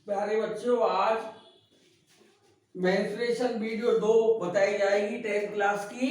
प्यारे बच्चों, आज मेंस्ट्रुएशन वीडियो 2 बताई जाएगी 10th क्लास की।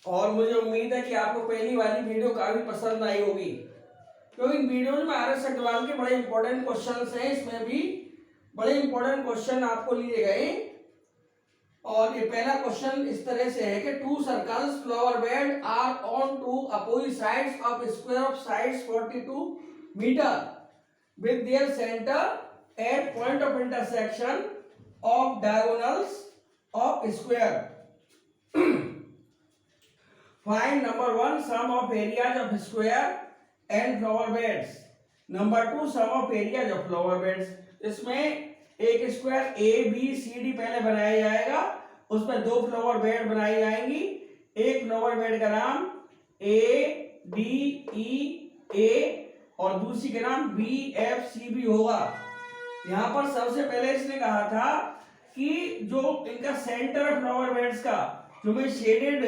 और मुझे उम्मीद है कि आपको पहली वाली वीडियो काफी पसंद आई होगी, क्योंकि वीडियो में आर.एस. अग्रवाल के बड़े इंपॉर्टेंट क्वेश्चंस हैं। इसमें भी बड़े इंपॉर्टेंट क्वेश्चन आपको लिए गए। और ये पहला क्वेश्चन इस तरह से है कि two circles flower bed are on two opposite sides of square of sides 42 metre with their center at point of intersection of diagonals of square. Find number 1 sum of areas of square and flower beds. Number 2 sum of areas of flower beds. इसमें एक square A B C D पहले बनाया जाएगा, उसमें 2 flower bed बनाई जाएंगी। एक flower bed का नाम ए डी ई ए और दूसरी का नाम बी एफ सी बी होगा। यहाँ पर सबसे पहले इसने कहा था कि जो इनका सेंटर है फ्लावर बेड्स का, जो मैं शेडेड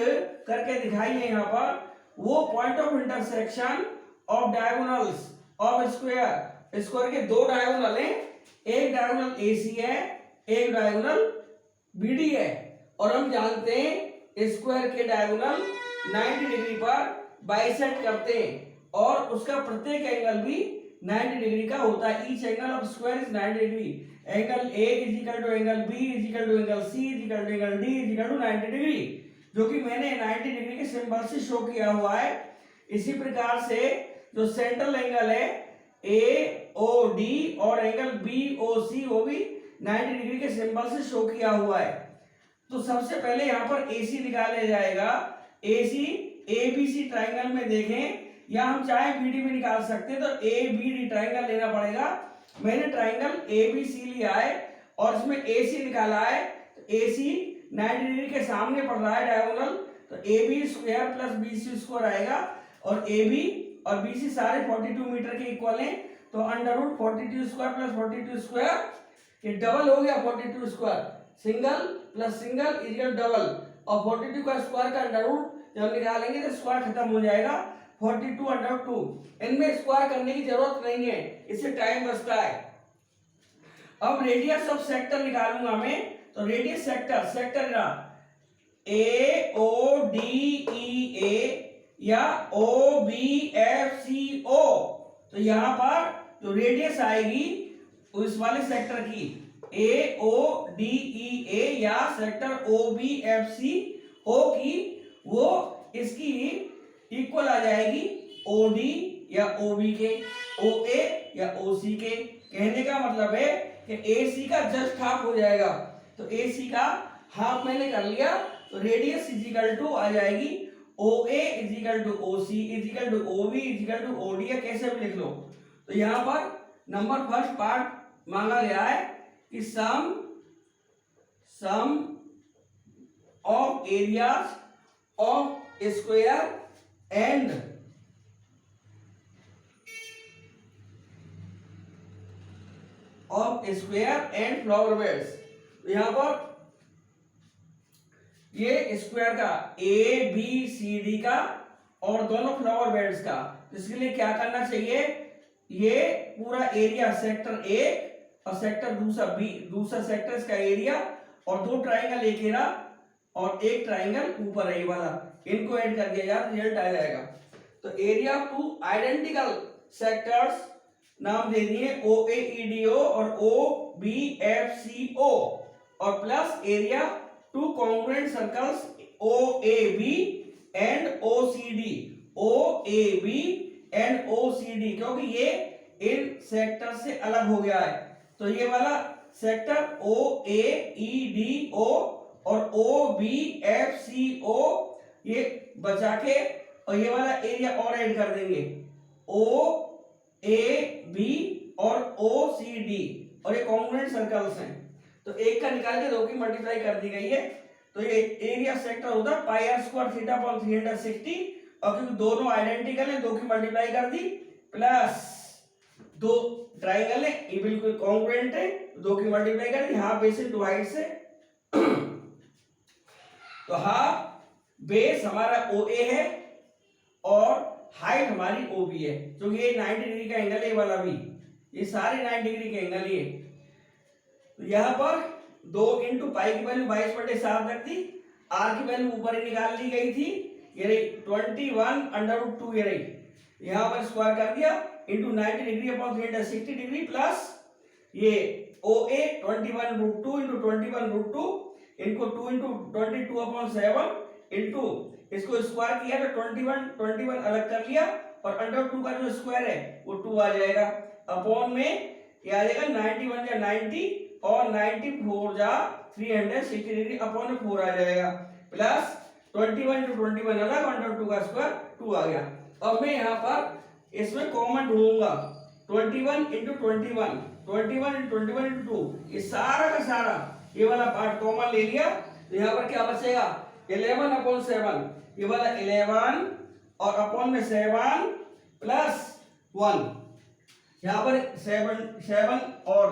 करके दिखाई है यहाँ पर, वो point of intersection of diagonals of square. Square के 2 डायगोनल हैं, एक डायगोनल ए सी है, एक डायगोनल बी डी है। और हम जानते हैं स्क्वायर के डायगोनल 90 डिग्री पर बाइसेक्ट करते हैं और उसका प्रत्येक एंगल भी 90 डिग्री का होता है। Each angle of square is 90 degree. Angle A is equal to angle B is equal to angle C is equal to angle D is equal to 90 degree, जो कि मैंने 90 डिग्री के सिंबल से show किया हुआ है। इसी प्रकार से जो सेंट्रल एंगल है ए ओ डी और एंगल बी ओ सी, वो भी 90 डिग्री के सिंबल से शो किया हुआ है। तो सबसे पहले यहाँ पर ए सी निकाला जाएगा। ए सी ए बी सी ट्राइंगल में देखें, या हम चाहे बीडी भी निकाल सकते हैं, तो ए बी डी ट्राइंगल लेना पड़ेगा। मैंने ट्राइंगल ए बी सी लिया है और इसमें ए सी निकाला है। तो ए सी 90 डिग्री के सामने पड़ रहा है डायगोनल, तो A B square plus B C square आएगा। और ए बी और बी सी सारे 42 मीटर के इक्वल हैं, तो under root 42 square plus 42 square, ये डबल हो गया 42 square. Single plus single equal double, और 42 का स्क्वायर का अंडर रूट जब निकालेंगे तो स्क्वायर खत्म हो जाएगा 42 अंडर 2। इनमें स्क्वायर करने की जरूरत नहीं है, इससे टाइम बचता है। अब रेडियस ऑफ सेक्टर निकालूंगा मैं, तो रेडियस सेक्टर का ए ओ डी ई ए या ओ बी एफ सी ओ, तो यहां पर जो रेडियस आएगी उस वाले सेक्टर की ए ओ डी ई ए या sector O B F C O की, वो इसकी इक्वल आ जाएगी ओ डी या ओ बी के, ओ ए या ओ सी के। कहने का मतलब है कि ए सी का जस्ट हाफ हो जाएगा। तो ए सी का हाफ मैंने कर लिया, तो रेडियस इज इक्वल टू आ जाएगी O A is equal to O C is equal to O B is equal to O D, या कैसे भी लिख लो। तो यहाँ पर नंबर फर्स्ट पार्ट मांगा गया है कि sum of areas of square and of square and flower beds. तो यहां पर ये स्क्वायर का ए बी सी डी का और दोनों फ्लावर बेड्स का, इसके लिए क्या करना चाहिए, ये पूरा एरिया सेक्टर ए और सेक्टर दूसरा बी, दूसरा सेक्टर इसका एरिया, और 2 ट्राइंगल एक घेरा और एक ट्राइंगल ऊपर है वाला, इनको ऐड कर दिया जाए, रिजल्ट आ जाएगा। तो एरिया ऑफ 2 आइडेंटिकल सेक्टर्स नाम दे दिए ओ ए ई डी ओ और ओ बी एफ सी ओ, और plus area 2 congruent circles O A B and O C D, O A B and O C D, क्योंकि ये इन सेक्टर से अलग हो गया है। तो ये वाला सेक्टर ओ ए ई डी ओ और ओ बी एफ सी ओ ये बचा के, और ये वाला एरिया और ऐड कर देंगे ओ ए बी और ओ सी डी, और ये कॉन्ग्रुएंट सर्कल्स हैं। तो एक का निकाल के 2 की मल्टीप्लाई कर दी गई है। तो ये एरिया सेक्टर होता है पाई आर स्क्वायर थीटा अपॉन 360, और क्योंकि दोनों आइडेंटिकल है 2 की मल्टीप्लाई कर दी, प्लस 2 ट्राइंगल है ये बिल्कुल कॉन्ग्रुएंट है, 2 की मल्टीप्लाई कर दी, हाफ बेस इनटू हाइट से। तो हाफ बेस हमारा ओ ए है और हाइट हमारी ओ बी है, क्योंकि ये 90 डिग्री का एंगल है वाला भी, ये सारे 90 डिग्री के एंगल ये। तो यहाँ पर 2 इंटू पाई की वैल्यू 22/7 रख दी, आर की वैल्यू ऊपर ही निकाल ली गई थी, ये रही 21/√2 ये रही, यहाँ पर स्क्वायर कर दिया into 90 degree upon 360 degree plus ये OA 21√2 इंटू 21√2 इनको 2 इंटू 22/7 इंटू इसको स्क्वायर किया तो 21 अलग कर लिया और √2 का जो स्क्वायर है वो 2 आ जाएगा, अपॉन में ये आ जाएगा 91 या 90 और 94 जा 360 डिग्री अपॉन 4 आ जाएगा, प्लस 21 इंटू 21 अलग √2 का स्क्वायर 2 आ गया। अब मैं यहाँ पर इसमें कॉमन ढूंढूंगा 21 इंटू 21 इंटू 2 ये सारा का सारा ये वाला पार्ट कॉमन ले लिया, तो यहाँ पर क्या बचेगा 11/7 ये वाला 11 और अपॉन में 7 प्लस 1, यहाँ पर 7 और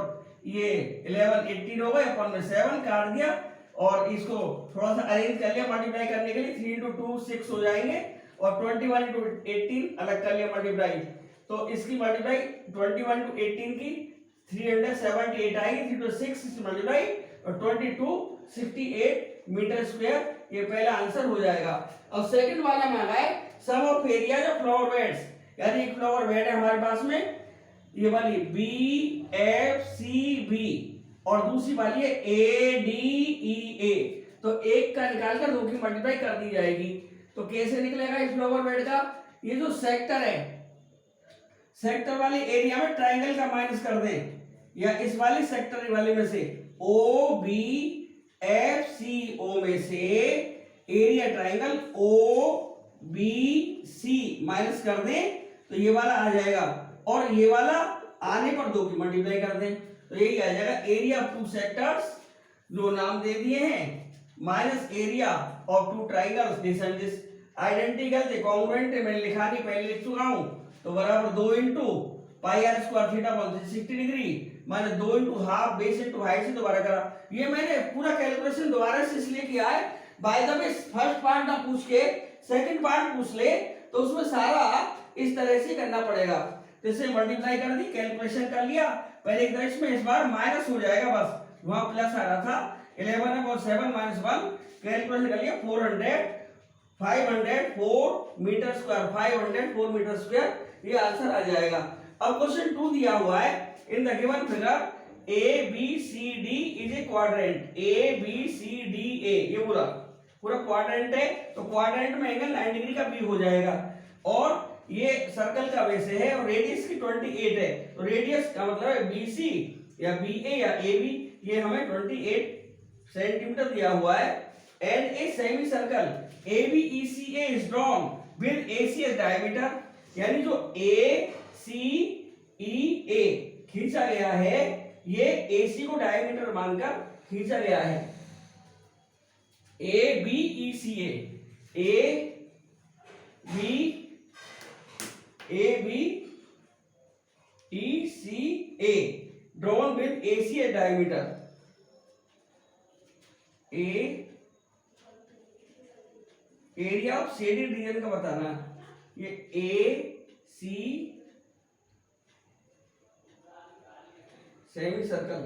ये 11 18 हो गए, अपन में 7 काट दिया और इसको थोड़ा सा अरेंज कर लिया मल्टीप्लाई करने के लिए, 3 इंटू 2 6 हो जाएंगे और 21 इंटू 18 अलग कर लिया मल्टीप्लाई, तो इसकी मल्टीप्लाई 21 इंटू 18 की 378 आएगी, 3 to 6 मल्टीप्लाई और 2268 मीटर स्क्वायर, ये पहला आंसर हो जाएगा। अब सेकंड वाला मांगा है sum of area of flower beds, यानी एक फ्लावर बेड है हमारे पास में ये वाली BFCB और दूसरी वाली है ADEA, तो एक का निकालकर दो की मल्टीप्लाई कर दी जाएगी। तो कैसे निकलेगा इस फ्लावर बेड का, ये जो सेक्टर है सेक्टर वाले एरिया में ट्राइंगल का माइनस कर दें, या इस वाले सेक्टर वाले में से OBFCO में से एरिया ट्राइंगल OBC माइनस कर दें तो ये वाला आ जाएगा, और ये वाला आने पर दो की मल्टीप्लाई कर दें तो यही आ जाएगा एरिया ऑफ टू सेक्टर्स जो नाम दे दिए हैं minus area of two triangles this identical थे कॉन्ग्रुएंट है, मैंने लिखा नहीं पहले लिख चुका हूं, तो बराबर 2 into pi r square theta 360 degree minus 2 into half base into height से दोबारा करा। ये मैंने पूरा कैलकुलेशन दोबारा से इसलिए किया है, by the way first part ना पूछ के सेकंड पार्ट पूछ ले तो उसमें सारा इस तरह से करना पड़ेगा। तो इसे मल्टीप्लाई कर दी, कैलकुलेशन कर लिया, पहले एक तरह में इस बार माइनस हो जाएगा, बस वहां प्लस आ रहा था 11/7 - 1 कैलकुलेशन कर लिया 504 मीटर स्क्वायर 504 मीटर स्क्वायर, ये आंसर आ जाएगा। अब क्वेश्चन 2 दिया हुआ है in the given figure ABCD is a quadrant, ABCDA ये पूरा क्वाड्रेंट है, तो क्वाड्रेंट में एंगल 90 डिग्री का बी हो जाएगा, और ये सर्कल का बेस है और रेडियस की 28 है, तो रेडियस का मतलब है BC या BA या AB, ये हमें 28 सेंटीमीटर दिया हुआ है, and a semi circle ABECA is drawn with AC as diameter, यानी जो ACEA खींचा गया है ये AC को डायमीटर मानकर खींचा गया है, ABECA ABECA drawn with AC at diameter, area of shaded region का बताना, ये AC सेमी सर्कल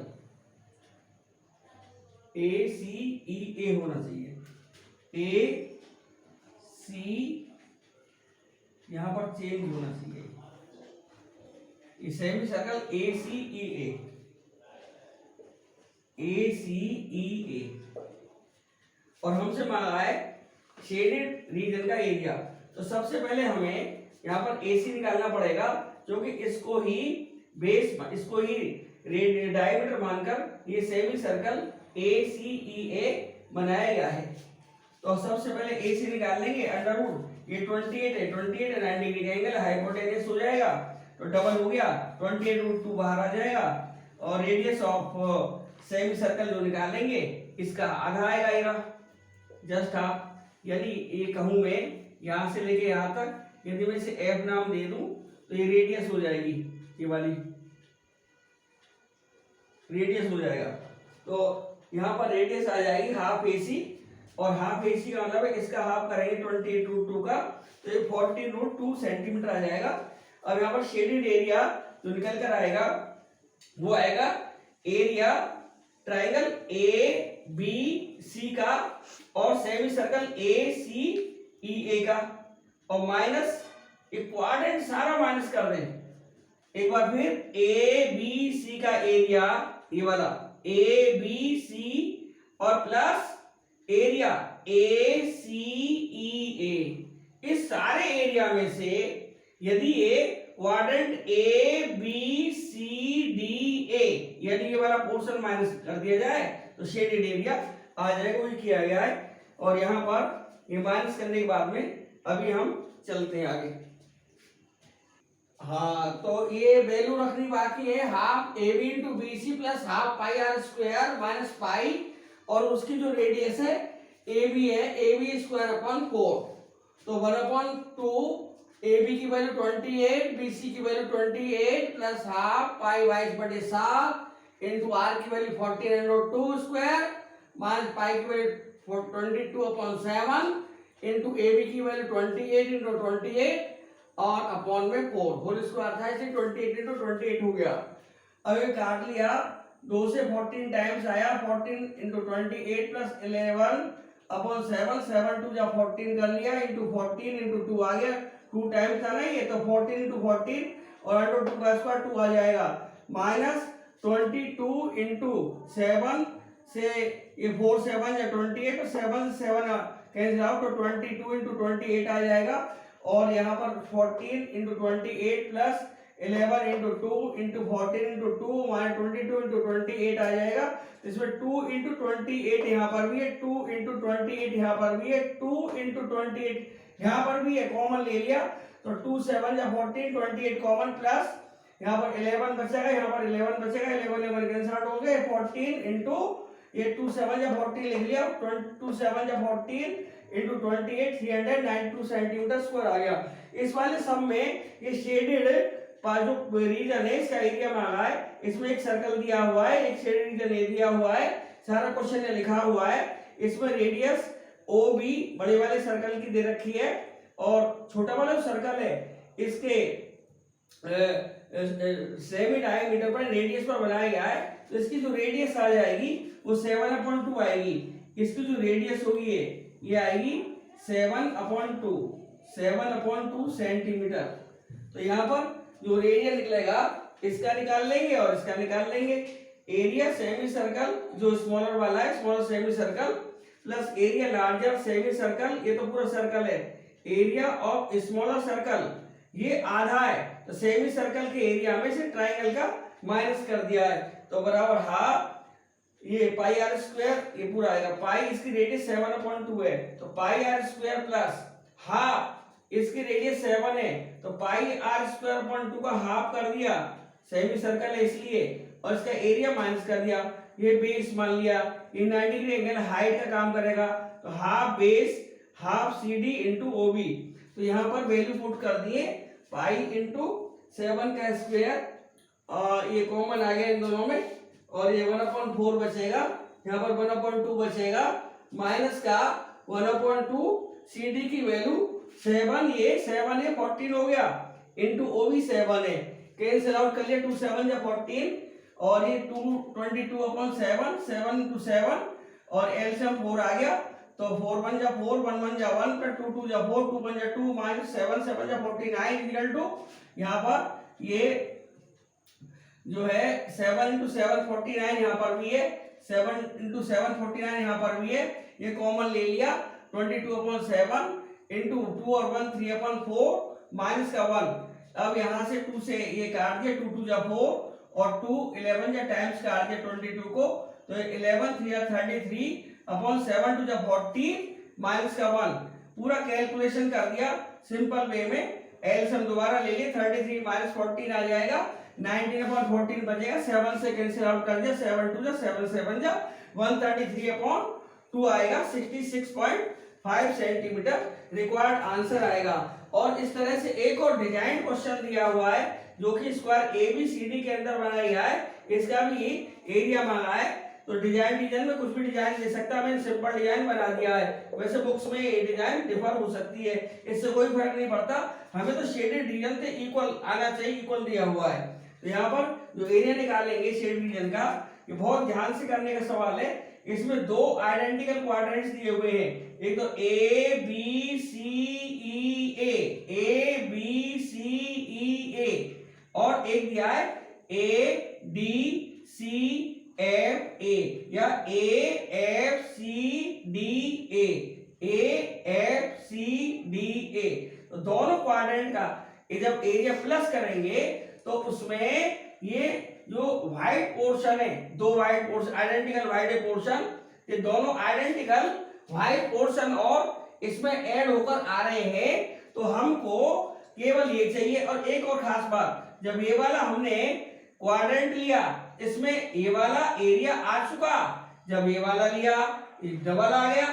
ACEA होना चाहिए, AC यहां पर चेंज होना चाहिए, ये सेमी सर्कल ACEA और हमसे मांगा है शेडेड रीजन का एरिया, तो सबसे पहले हमें यहाँ पर AC निकालना पड़ेगा, क्योंकि इसको ही डायमीटर मानकर ये सेमी सर्कल ACEA बनाया गया है। तो सबसे पहले AC निकाल लेंगे, अंडर रूट ये 28 है 90 डिग्री का एंगल हाइपोटेनस हो जाएगा, तो डबल हो गया 28√2 बाहर आ जाएगा, और रेडियस ऑफ सेमी सर्कल जो निकालेंगे इसका आधा आएगा, जस्ट हाफ, यानी ये कहूं मैं यहां से लेके यहां तक, यदि मैं इसे F नाम दे दूं तो ये रेडियस हो जाएगी, ये वाली रेडियस हो जाएगा, तो यहाँ पर रेडियस आ जाएगी हाफ AC, और हाफ AC का मतलब है इसका हाफ करेंगे 28√2 का, तो ये 40√2 सेंटीमीटर आ जाएगा। अब यहाँ पर शेडेड एरिया जो निकल कर आएगा वो आएगा area triangle A B C का और सेमी सर्कल ए सी ई ए का, और माइनस क्वाड्रेंट सारा माइनस कर दें। एक बार फिर ए बी सी का एरिया ये वाला ए बी सी और प्लस एरिया ए सी ई ए, इस सारे एरिया में से यदि ये quadrant A B C D A यदि ये वाला पोर्शन माइनस कर दिया जाए तो शेडेड एरिया आ जाएगा, वही किया गया है। और यहाँ पर ये माइनस करने के बाद में अभी हम चलते हैं आगे। हाँ, तो ये वैल्यू रखनी बाकी है, half A B into B C plus half pi r square minus pi, और उसकी जो रेडियस है ए बी है ए बी स्क्वायर अपॉन 4, तो 1/2 ए बी की वैल्यू 28, बी सी की value 28 plus half pi 22/7 into r की वैल्यू 14√2 स्क्वायर माइनस पाई की वैल्यू 22/7 इंटू ए बी की वैल्यू 28 इंटू 28 और अपॉन में 4 होल स्क्वायर था, इसे 28 इंटू 28 हो गया। अब ये काट लिया, 2 से 14 टाइम्स आया, 14 इंटू 28 प्लस 11/7, 7 2 जा 14 कर लिया इंटू 14 इंटू 2 आ गया, 2 टाइम्स था ना ये, तो 14 इंटू 14 और अंडर 2 का स्क्वायर 2 आ जाएगा, माइनस 22 इंटू 7 से ये 4 7 या 28, तो 7 से 7 कैंसिल आउट, तो 22 इंटू 28 आ जाएगा, और यहाँ पर 14 into 28 plus 11 into 2 into 14 into 2 minus 22 into 28 आ जाएगा। इसमें 2 इंटू 28 यहाँ पर भी है, 2 इंटू 28 यहाँ पर भी है, 2 इंटू 28 यहाँ पर भी है, कॉमन ले लिया, तो 2 7 या 14 28 कॉमन प्लस यहाँ पर 11 बचेगा, यहाँ पर 11 बचेगा, 11 कैंसिल आउट हो गए, 14 इंटू ये 2 7 या 14 लिख लिया, 2 7 या 14 इंटू 28 392 सेंटीमीटर स्क्वायर आ गया। इस वाले सम में ये शेडेड जो रीजन है इसका एरिया मांगा है, इसमें एक सर्कल दिया हुआ है, एक शेडेड रीजन ए दिया हुआ है, सारा क्वेश्चन में लिखा हुआ है, इसमें रेडियस ओ बी बड़े वाले सर्कल की दे रखी है, और छोटा वाला सर्कल है इसके सेमी डायमीटर पर रेडियस पर बनाया गया है, तो इसकी जो रेडियस आ जाएगी वो 7/2 आएगी, इसकी जो रेडियस होगी ये आएगी 7/2 सेंटीमीटर। तो यहाँ पर जो रेडियस निकलेगा इसका निकाल लेंगे और इसका निकाल लेंगे। एरिया सेमी सर्कल जो स्मॉलर वाला है, smaller semi circle plus area larger semi circle, ये तो पूरा सर्कल है, एरिया ऑफ स्मॉलर सर्कल ये आधा है, तो सेमी सर्कल के एरिया में से ट्राइंगल का माइनस कर दिया है, तो बराबर हाफ ये पाई आर स्क्वायर, ये पूरा आएगा, पाई इसकी रेडियस 7/2 है, तो पाई आर स्क्वायर प्लस हाफ इसकी रेडियस 7 है, तो पाई आर स्क्वायर अपॉन 2 का हाफ कर दिया, सेमी सर्कल है इसलिए, और इसका एरिया माइनस कर दिया, ये बेस मान लिया, ये 90 डिग्री एंगल हाइट का काम करेगा, तो half base half C D into O B, तो यहाँ पर वैल्यू पुट कर दिए, पाई इंटू 7 का स्क्वायर, और ये कॉमन आ गया इन दोनों में, और ये 1/4 बचेगा, यहाँ पर 1/2 बचेगा, माइनस का 1/2 सी डी की वैल्यू 7, ये 7 है 14 हो गया, इंटू ओ भी 7 है, कैंसिल आउट कर लिया, 2 7 या 14, और ये 22/7, 7 into 7 और एलसीएम 4 आ गया, तो 4 1 जा 4, 1 1 जा 1 प्लस 2 2 जा 4, 2 1 जा 2 माइनस 7 7 जा 49 इक्वल टू, यहाँ पर ये जो है 7 into 7 49 यहाँ पर भी है, 7 into 7 49 यहाँ पर भी है, ये कॉमन ले लिया, 22/7 इंटू 2 और 1 3/4 माइनस का 1, अब यहाँ से 2 से ये काट दिया, 2 2 जा 4 और 2 11 या टाइम्स काट दिया 22 को, तो 11 3 या 33/7 2 जा 40 माइनस का 1, पूरा कैलकुलेशन कर दिया सिंपल वे में, एलसीएम दोबारा ले लिए, 33 माइनस 14 आ जाएगा, 19/14 बचेगा, 7 से कैंसिल आउट कर दिया, 7 2 जा 7 7 जा 133/2 आएगा, 66.5 सेंटीमीटर रिक्वायर्ड आंसर आएगा। और इस तरह से एक और डिजाइन क्वेश्चन दिया हुआ है जो कि square A B C D के अंदर बनाया गया है, इसका भी एरिया मांगा है, तो डिजाइन में कुछ भी डिजाइन दे सकता है, मैंने सिंपल डिजाइन बना दिया है, वैसे बुक्स में ये डिजाइन डिफर हो सकती है, इससे कोई फर्क नहीं पड़ता, हमें तो शेडेड रीजन से इक्वल आना चाहिए, इक्वल दिया हुआ है। तो यहाँ पर जो एरिया निकालेंगे शेड रीजन का, ये बहुत ध्यान से करने का सवाल है। इसमें दो आइडेंटिकल क्वाड्रेंट्स दिए हुए हैं, एक तो ए बी सी ई ए और एक दिया है A D C F A या ए एफ सी डी ए। तो दोनों क्वाड्रेंट का ये जब एरिया प्लस करेंगे तो उसमें ये जो व्हाइट पोर्शन है, दो white portion identical white portion, ये दोनों आइडेंटिकल व्हाइट पोर्शन और इसमें ऐड होकर आ रहे हैं। तो हमको केवल ये चाहिए। और एक और खास बात, जब ये वाला हमने क्वाड्रेंट लिया, इसमें ये वाला एरिया आ चुका, जब ये वाला लिया डबल आ गया,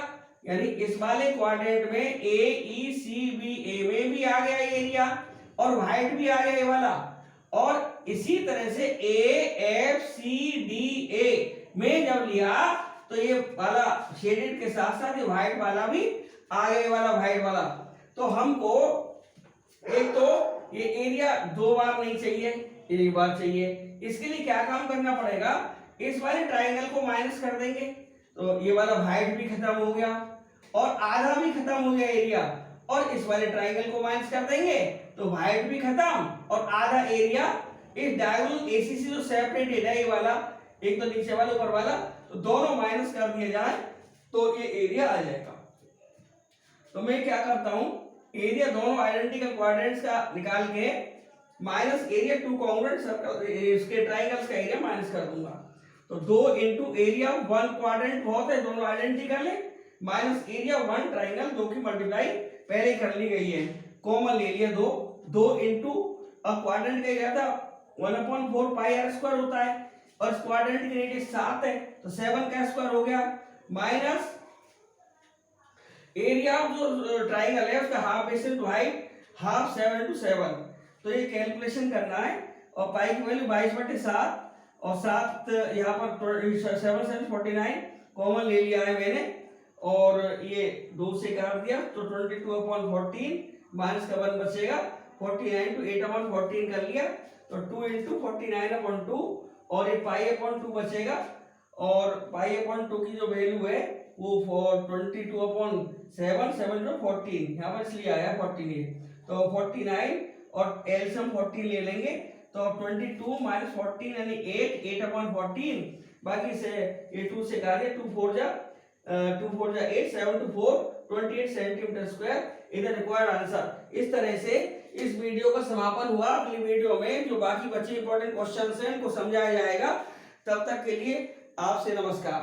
यानी इस वाले क्वाड्रेंट में ए ई सी बी ए में भी आ गया एरिया और व्हाइट भी आ गया ये वाला। और इसी तरह से ए एफ सी डी ए में जब लिया तो ये वाला शेडेड के साथ साथ ये व्हाइट वाला भी आ गया, ये वाला व्हाइट वाला। तो हमको एक तो ये एरिया दो बार नहीं चाहिए, एक बार चाहिए। इसके लिए क्या काम करना पड़ेगा, इस वाले ट्राइंगल को माइनस कर देंगे तो ये वाला व्हाइट भी खत्म हो गया और आधा भी खत्म हो गया एरिया, और इस वाले ट्राइंगल को माइनस कर देंगे तो व्हाइट भी खत्म और आधा एरिया। इस डायगोनल एसी से जो सेपरेटेड है ये वाला, एक तो नीचे वाला ऊपर वाला, तो दोनों माइनस कर दिया जाए तो ये एरिया आ जाएगा। तो मैं क्या करता हूं, एरिया दोनों आइडेंटिकल क्वाड्रेंट्स का निकाल के minus area two congruent circle इसके ट्राइंगल्स का एरिया माइनस कर दूंगा। तो 2 इंटू एरिया वन क्वाड्रेंट बहुत है, दोनों आइडेंटिकल है, माइनस एरिया वन ट्राइंगल, दो की मल्टीप्लाई पहले कर ली गई है, कॉमन ले लिया दो इंटू अब क्वाड्रेंट का एरिया था 1/4 पाई आर स्क्वायर होता है और इस क्वाड्रेंट की रेडियस 7 है तो 7 का स्क्वायर हो गया, माइनस एरिया ऑफ जो ट्राइंगल है उसका half base into height, half 7 into 7। तो ये कैलकुलेशन करना है और पाई की वैल्यू 22/7 और 7 यहाँ पर 7 7 49 कॉमन ले लिया है मैंने और ये 2 से काट दिया तो 22/14 माइनस का 1 बचेगा, 49 to 8/14 कर लिया तो 2 into 49/2 और ये पाई/2 बचेगा और पाई/2 की जो वैल्यू है वो 22/7 7 to 14 यहाँ पर इसलिए आया 14 तो 49 और एलसीएम 14 ले लेंगे तो 22 माइनस 14 यानी 8/14, बाकी से ये 2 से काटे 2 4 जा 8 7 to 4 28 सेंटीमीटर स्क्वायर इधर रिक्वायर्ड आंसर। इस तरह से इस वीडियो का समापन हुआ। अगली वीडियो में जो बाकी बचे इंपॉर्टेंट क्वेश्चंस हैं उनको समझाया जाएगा। तब तक के लिए आपसे नमस्कार।